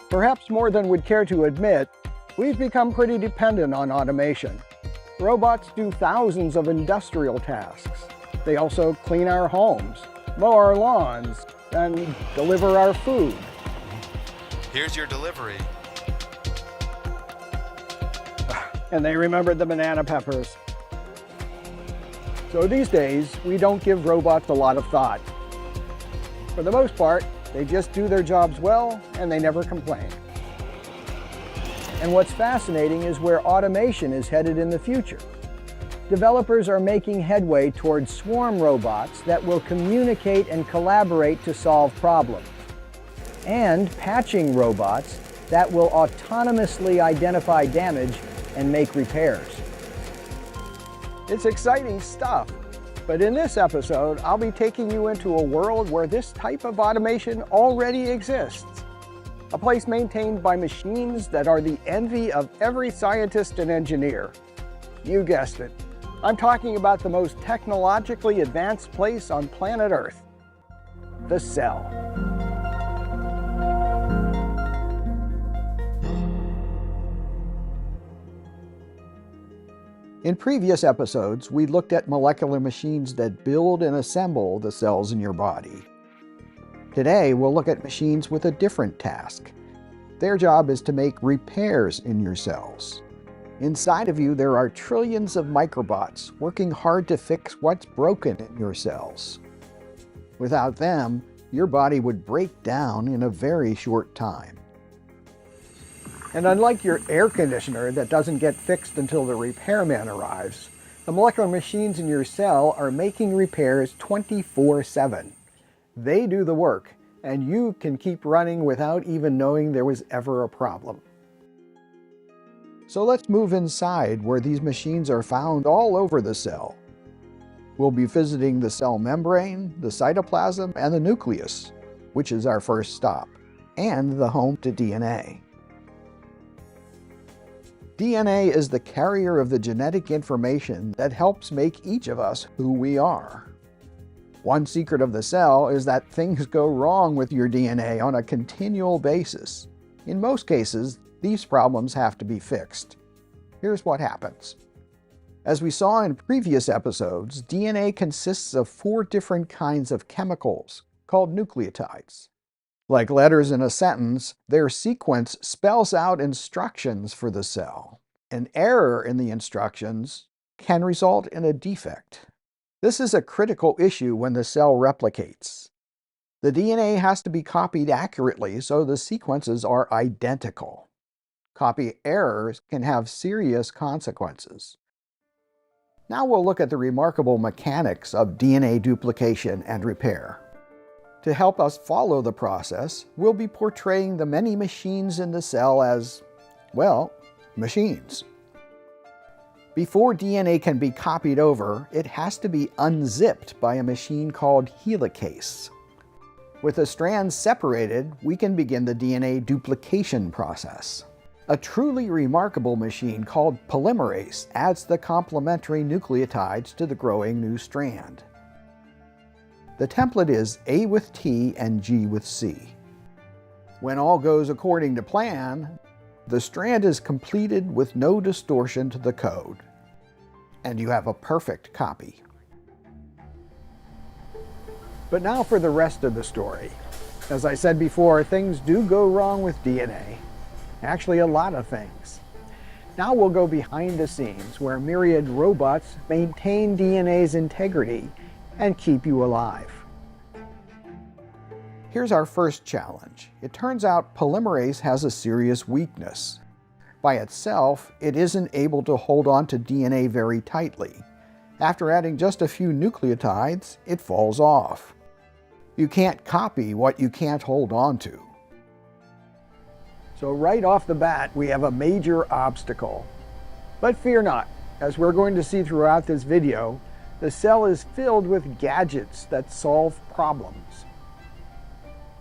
Perhaps more than we'd care to admit, we've become pretty dependent on automation. Robots do thousands of industrial tasks. They also clean our homes, mow our lawns, and deliver our food. Here's your delivery. And they remembered the banana peppers. So these days, we don't give robots a lot of thought. For the most part, they just do their jobs well, and they never complain. And what's fascinating is where automation is headed in the future. Developers are making headway towards swarm robots that will communicate and collaborate to solve problems, and patching robots that will autonomously identify damage and make repairs. It's exciting stuff, but in this episode, I'll be taking you into a world where this type of automation already exists. A place maintained by machines that are the envy of every scientist and engineer. You guessed it. I'm talking about the most technologically advanced place on planet Earth, the cell. In previous episodes, we looked at molecular machines that build and assemble the cells in your body. Today, we'll look at machines with a different task. Their job is to make repairs in your cells. Inside of you, there are trillions of microbots working hard to fix what's broken in your cells. Without them, your body would break down in a very short time. And unlike your air conditioner that doesn't get fixed until the repairman arrives, the molecular machines in your cell are making repairs 24/7. They do the work, and you can keep running without even knowing there was ever a problem. So let's move inside where these machines are found all over the cell. We'll be visiting the cell membrane, the cytoplasm, and the nucleus, which is our first stop, and the home to DNA. DNA is the carrier of the genetic information that helps make each of us who we are. One secret of the cell is that things go wrong with your DNA on a continual basis. In most cases, these problems have to be fixed. Here's what happens. As we saw in previous episodes, DNA consists of 4 different kinds of chemicals called nucleotides. Like letters in a sentence, their sequence spells out instructions for the cell. An error in the instructions can result in a defect. This is a critical issue when the cell replicates. The DNA has to be copied accurately so the sequences are identical. Copy errors can have serious consequences. Now we'll look at the remarkable mechanics of DNA duplication and repair. To help us follow the process, we'll be portraying the many machines in the cell as, well, machines. Before DNA can be copied over, it has to be unzipped by a machine called helicase. With the strands separated, we can begin the DNA duplication process. A truly remarkable machine called polymerase adds the complementary nucleotides to the growing new strand. The template is A with T and G with C. When all goes according to plan, the strand is completed with no distortion to the code, and you have a perfect copy. But now for the rest of the story. As I said before, things do go wrong with DNA. Actually, a lot of things. Now we'll go behind the scenes where myriad robots maintain DNA's integrity and keep you alive. Here's our first challenge. It turns out polymerase has a serious weakness. By itself, it isn't able to hold on to DNA very tightly. After adding just a few nucleotides, it falls off. You can't copy what you can't hold on to. So right off the bat, we have a major obstacle. But fear not, as we're going to see throughout this video, the cell is filled with gadgets that solve problems.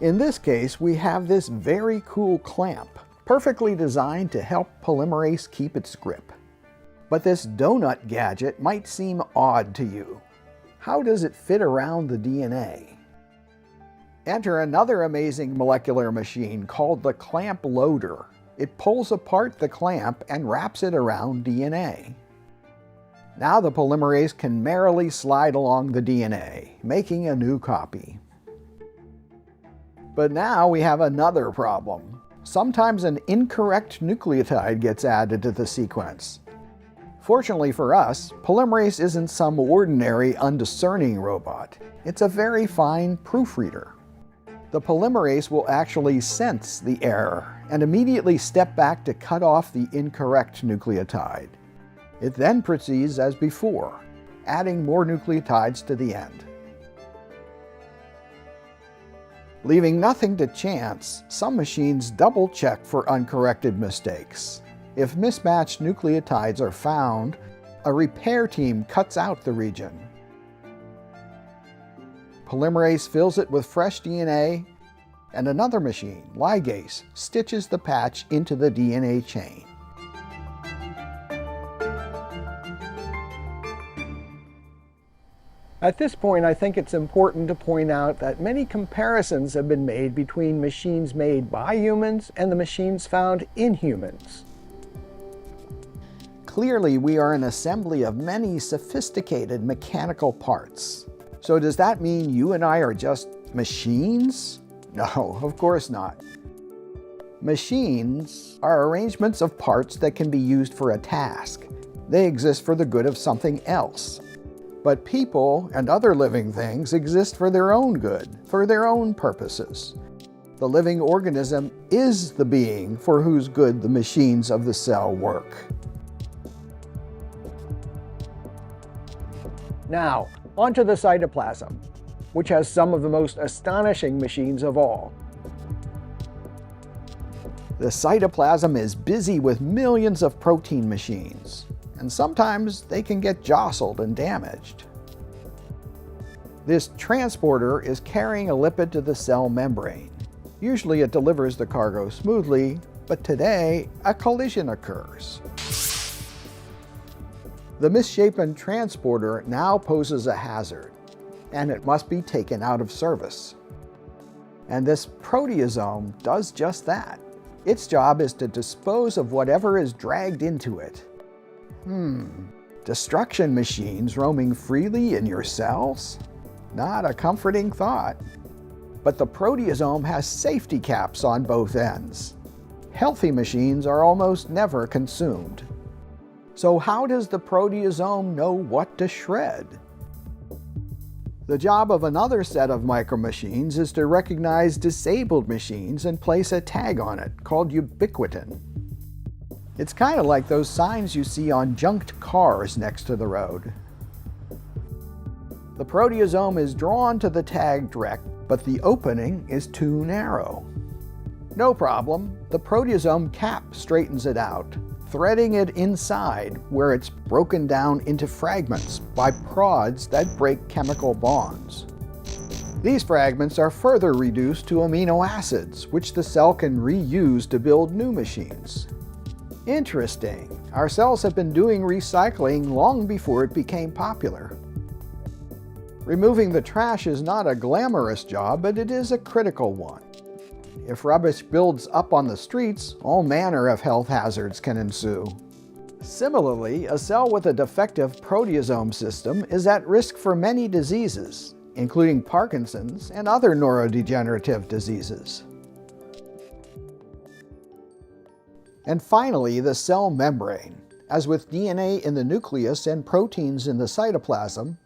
In this case, we have this very cool clamp, perfectly designed to help polymerase keep its grip. But this donut gadget might seem odd to you. How does it fit around the DNA? Enter another amazing molecular machine called the clamp loader. It pulls apart the clamp and wraps it around DNA. Now the polymerase can merrily slide along the DNA, making a new copy. But now we have another problem. Sometimes an incorrect nucleotide gets added to the sequence. Fortunately for us, polymerase isn't some ordinary, undiscerning robot. It's a very fine proofreader. The polymerase will actually sense the error and immediately step back to cut off the incorrect nucleotide. It then proceeds as before, adding more nucleotides to the end. Leaving nothing to chance, some machines double-check for uncorrected mistakes. If mismatched nucleotides are found, a repair team cuts out the region. Polymerase fills it with fresh DNA, and another machine, ligase, stitches the patch into the DNA chain. At this point, I think it's important to point out that many comparisons have been made between machines made by humans and the machines found in humans. Clearly, we are an assembly of many sophisticated mechanical parts. So does that mean you and I are just machines? No, of course not. Machines are arrangements of parts that can be used for a task. They exist for the good of something else. But people and other living things exist for their own good, for their own purposes. The living organism is the being for whose good the machines of the cell work. Now, onto the cytoplasm, which has some of the most astonishing machines of all. The cytoplasm is busy with millions of protein machines, and sometimes they can get jostled and damaged. This transporter is carrying a lipid to the cell membrane. Usually it delivers the cargo smoothly, but today a collision occurs. The misshapen transporter now poses a hazard, and it must be taken out of service. And this proteasome does just that. Its job is to dispose of whatever is dragged into it. Destruction machines roaming freely in your cells? Not a comforting thought. But the proteasome has safety caps on both ends. Healthy machines are almost never consumed. So how does the proteasome know what to shred? The job of another set of micromachines is to recognize disabled machines and place a tag on it called ubiquitin. It's kind of like those signs you see on junked cars next to the road. The proteasome is drawn to the tagged wreck, but the opening is too narrow. No problem, the proteasome cap straightens it out, threading it inside where it's broken down into fragments by prods that break chemical bonds. These fragments are further reduced to amino acids, which the cell can reuse to build new machines. Interesting. Our cells have been doing recycling long before it became popular. Removing the trash is not a glamorous job, but it is a critical one. If rubbish builds up on the streets, all manner of health hazards can ensue. Similarly, a cell with a defective proteasome system is at risk for many diseases, including Parkinson's and other neurodegenerative diseases. And finally, the cell membrane. As with DNA in the nucleus and proteins in the cytoplasm,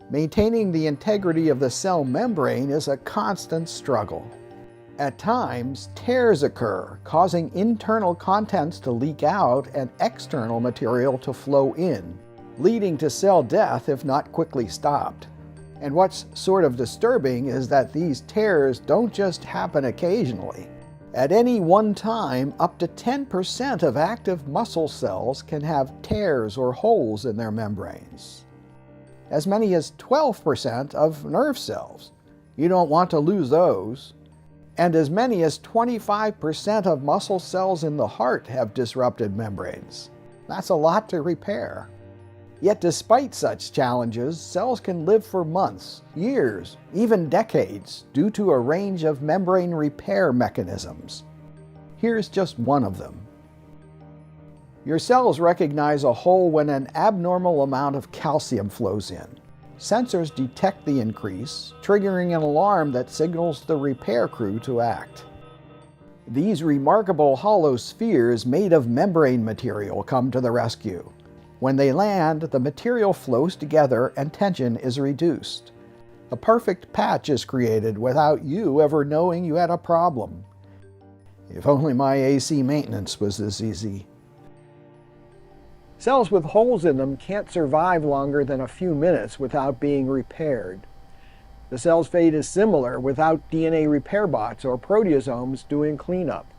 maintaining the integrity of the cell membrane is a constant struggle. At times, tears occur, causing internal contents to leak out and external material to flow in, leading to cell death if not quickly stopped. And what's sort of disturbing is that these tears don't just happen occasionally. At any one time, up to 10% of active muscle cells can have tears or holes in their membranes. As many as 12% of nerve cells. You don't want to lose those. And as many as 25% of muscle cells in the heart have disrupted membranes. That's a lot to repair. Yet despite such challenges, cells can live for months, years, even decades due to a range of membrane repair mechanisms. Here's just one of them. Your cells recognize a hole when an abnormal amount of calcium flows in. Sensors detect the increase, triggering an alarm that signals the repair crew to act. These remarkable hollow spheres made of membrane material come to the rescue. When they land, the material flows together and tension is reduced. A perfect patch is created without you ever knowing you had a problem. If only my AC maintenance was this easy. Cells with holes in them can't survive longer than a few minutes without being repaired. The cell's fate is similar without DNA repair bots or proteasomes doing cleanup.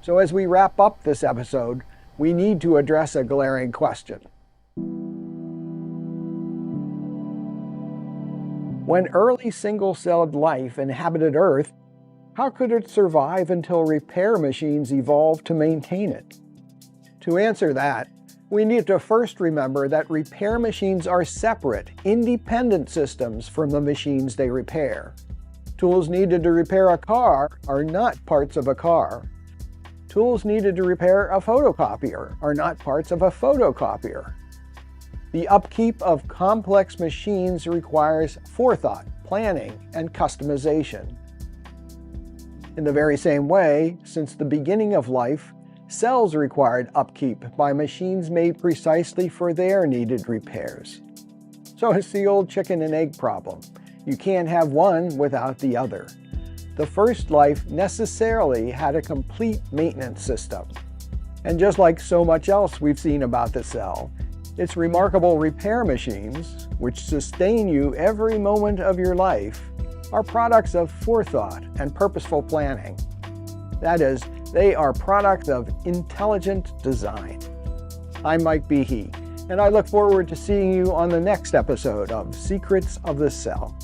So as we wrap up this episode, we need to address a glaring question. When early single-celled life inhabited Earth, how could it survive until repair machines evolved to maintain it? To answer that, we need to first remember that repair machines are separate, independent systems from the machines they repair. Tools needed to repair a car are not parts of a car. Tools needed to repair a photocopier are not parts of a photocopier. The upkeep of complex machines requires forethought, planning, and customization. In the very same way, since the beginning of life, cells required upkeep by machines made precisely for their needed repairs. So it's the old chicken and egg problem. You can't have one without the other. The first life necessarily had a complete maintenance system. And just like so much else we've seen about the cell, its remarkable repair machines, which sustain you every moment of your life, are products of forethought and purposeful planning. That is, they are products of intelligent design. I'm Mike Behe, and I look forward to seeing you on the next episode of Secrets of the Cell.